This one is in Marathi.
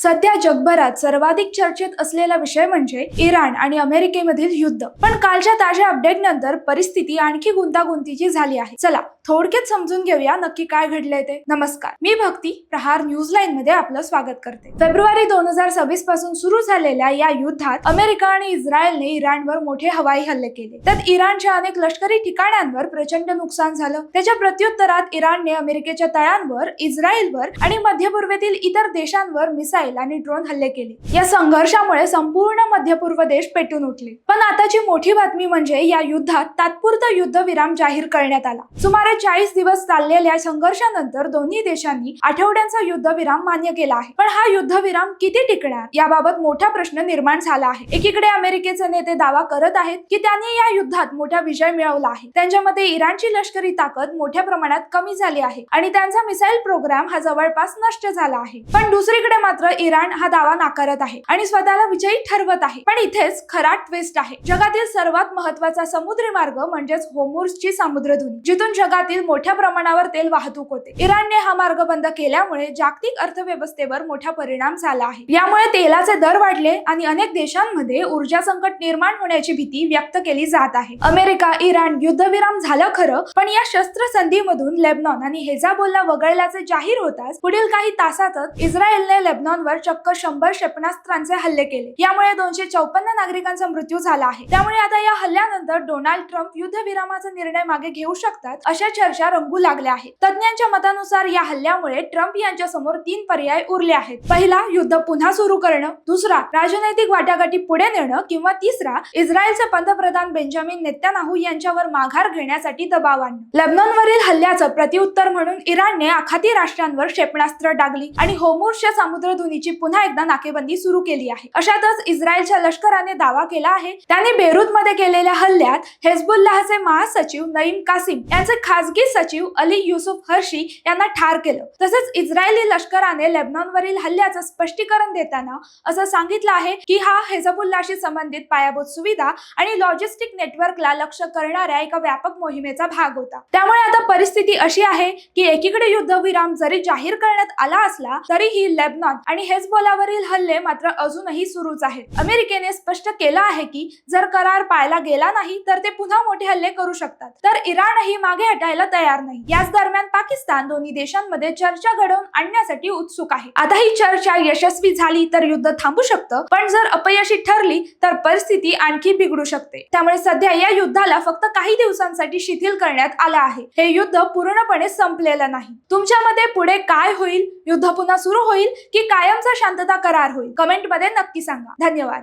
सध्या जगभरात सर्वाधिक चर्चेत असलेला विषय म्हणजे इराण आणि अमेरिकेमधील युद्ध। पण कालच्या ताज्या अपडेट नंतर परिस्थिती आणखी गुंतागुंतीची झाली आहे। चला थोडक्यात समजून घेऊया नक्की काय घडलंय ते। नमस्कार, मी भक्ती, प्रहार न्यूज लाईन मध्ये आपलं स्वागत करते। फेब्रुवारी 2026 पासून सुरू झालेल्या या युद्धात अमेरिका आणि इस्रायलने इराणवर मोठे हवाई हल्ले केले। त्यात इराणच्या अनेक लष्करी ठिकाणांवर प्रचंड नुकसान झालं। त्याच्या प्रत्युत्तरात इराणने अमेरिकेच्या तळांवर, इस्रायलवर आणि मध्य पूर्वेतील इतर देशांवर मिसाईल आणि ड्रोन हल्ले केले। या संघर्षामुळे संपूर्ण मध्य पूर्व देश पेटून उठले। पण आताची मोठी बातमी म्हणजे या युद्धात तात्पुरता युद्धविराम जाहीर करण्यात आला। सुमारे 40 दिवस चाललेल्या संघर्षानंतर दोन्ही देशांनी आठवड्यांचा युद्धविराम मान्य केला आहे। पण हा युद्धविराम किती टिकणार याबाबत मोठा प्रश्न निर्माण झाला आहे। एकीकडे अमेरिकेचे नेते दावा करत आहेत की त्यांनी या युद्धात मोठा विजय मिळवला आहे। त्यांच्या मते इराणची लष्करी ताकद मोठ्या प्रमाणात कमी झाली आहे आणि त्यांचा मिसाईल प्रोग्राम हा जवळपास नष्ट झाला आहे। पण दुसरीकडे मात्र इराण हा दावा नाकारत आहे आणि स्वतःला विजयी ठरवत आहे। पण इथेच खरा ट्विस्ट आहे। जगातील सर्वात महत्त्वाचा समुद्री मार्ग म्हणजेच होर्मुझची सामुद्रधुनी, जिथून जगातील मोठ्या प्रमाणावर तेल वाहतूक होते। इराणने हा मार्ग बंद केल्यामुळे जागतिक अर्थव्यवस्थेवर मोठा परिणाम झाला आहे। यामुळे तेलाचे दर वाढले आणि अनेक देशांमध्ये ऊर्जा संकट निर्माण होण्याची भीती व्यक्त केली जात आहे। अमेरिका इराण युद्धविराम झालं खरं, पण या शस्त्रसंधीमधून लेबनॉन आणि हेजाबोल्ला वगळल्याचे जाहीर होताच पुढील काही तासातच इस्रायलने लेबनॉनवर चक्क 100 क्षेपणास्त्रांचे हल्ले केले। यामुळे 254 नागरिकांचा मृत्यू झाला आहे। त्यामुळे आता या हल्ल्यानंतर डोनाल्ड ट्रम्प युद्धविरामाचा निर्णय मागे घेऊ शकतात अशा चर्चा रंगू लागल्या आहेत। तज्ञांच्या मतानुसार या हल्ल्यामुळे ट्रम्प यांच्या समोर 3 पर्याय उरले आहेत। पहिला, युद्ध पुन्हा सुरू करणं, दुसरा, राजनैतिक वाटाघाटी पुढे नेणं किंवा तिसरा, इस्रायलचे पंतप्रधान बेंजामिन नेतन्याहू यांच्यावर माघार घेण्यासाठी दबाव आणणं। लेबनॉनवरील हल्ल्याचं प्रत्युत्तर म्हणून इराणने आखाती राष्ट्रांवर क्षेपणास्त्र डागली आणि होर्मुझच्या सामुद्रधुनीची पुन्हा एकदा नाकेबंदी सुरू केली आहे। अशातच इस्रायलच्या लष्कराने दावा केला आहे त्यांनी बेरूतमध्ये केलेल्या हल्ल्यात हेजबुल्लाहचे महासचिव नईम कासिम यांचे खासगी सचिव अली युसुफ हर्शी यांना ठार केलं। तसेच इस्रायली लष्कराने लेबनॉनवरील हल्ल्याचं स्पष्टीकरण देताना असं सांगितलं आहे की हा हेजबुल्लाशी संबंधित पायाभूत सुविधा आणि लॉजिस्टिक नेटवर्कला लक्ष्य करणाऱ्या एका व्यापक मोहिमेचा भाग होता। त्यामुळे आता परिस्थिती अशी आहे की एकीकडे युद्धविराम जरी जाहीर करण्यात आला असला तरीही लेबनॉन आणि हेजबोलावरील हल्ले मात्र अजूनही सुरूच आहेत। अमेरिकेने स्पष्ट केलं आहे की जर करार पाळला गेला नाही तर ते पुन्हा मोठे हल्ले करू शकतात, तर इराणही मागे हटायला तयार नाही। याच दरम्यान पाकिस्तान दोन्ही देशांमध्ये चर्चा घडवून आणण्यासाठी उत्सुक आहे। आता ही चर्चा यशस्वी झाली तर युद्ध थांबू शकतं, पण जर अपयशी ठरली तर परिस्थिती आणखी बिघडू शकते। त्यामुळे सध्या या युद्धाला फक्त काही दिवसांसाठी शिथिल करण्यात आलं आहे। हे युद्ध पूर्णपणे संपलेलं नाही। तुमच्या मते पुढे काय होईल? युद्ध पुन्हा सुरू होईल की कायमचा शांतता करार होईल? कमेंट मध्ये नक्की सांगा। धन्यवाद।